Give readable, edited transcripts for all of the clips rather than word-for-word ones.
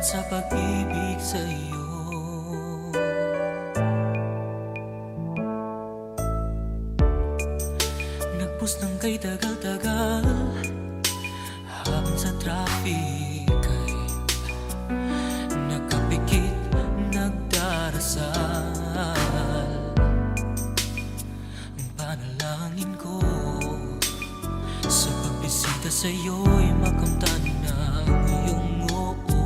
sa pag-ibig sa iyo. Nagpus ng kay tagal-tagal habang sa traffic ay nakapikit, nagdarasal. Ang panalangin ko sa pagbisita sa iyo'y makamtan ng iyong oo.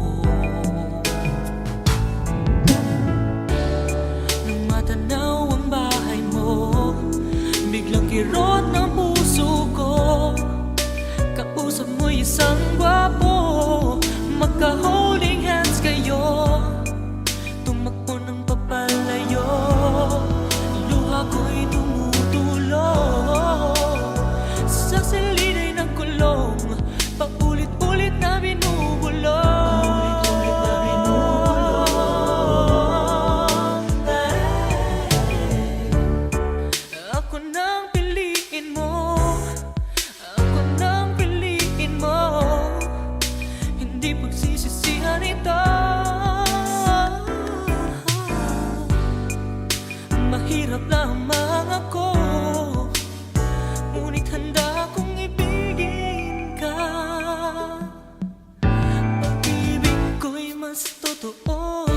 Nang matanaw ang bahay mo, biglang kirot ng puso ko. Kausap mo'y isang gwapo, magka-holding hands kayo. Tumakbo ng papalayo, luha ko'y tumutulo. Sa silid ay nagkulong, paulit-ulit na binubulong. Ako nang piliin mo, ako nang piliin mo. Hindi pagsisisihan ito. Mahirap lamang ako, ngunit handa kong ibigin ka. Pag-ibig ko'y mas totoo.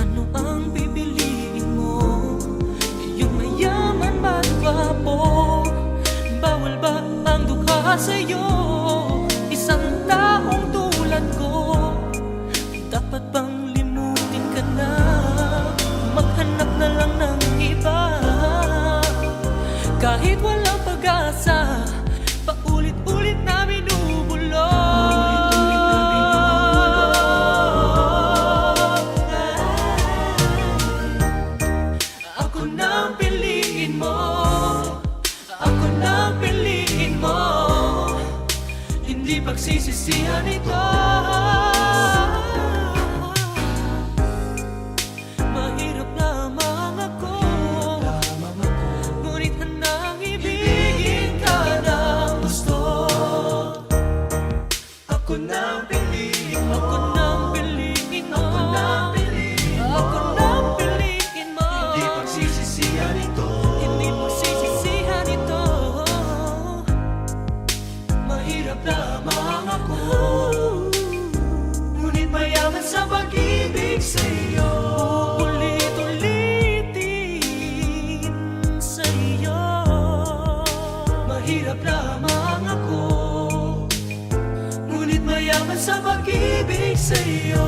Ano ang pipiliin mo? Yung mayaman ba't gwapo? Bawal ba ang dukha sa'yo? Isang taong tulad ko, dapat bang limutin ka na? Maghanap na lang ng iba. Kahit walang pag-asa, paulit-ulit na binubulong. Ako nang piliin mo, ako nang piliin mo. Hindi pagsisisihan ito. Mahirap lamang ako, ngunit handang ibigin ka ng gusto. Ako nang piliin mo, ako nang piliin mo, ako nang piliin mo, ako nang piliin mo. Hindi pagsisisihan ito, hindi pagsisisihan ito. Mahirap lamang ako, ngunit mayaman sa pag-ibig sa iyo. Ulit-ulitin sa iyo. Mahirap lamang ako, ngunit mayaman sa pag-ibig sa iyo.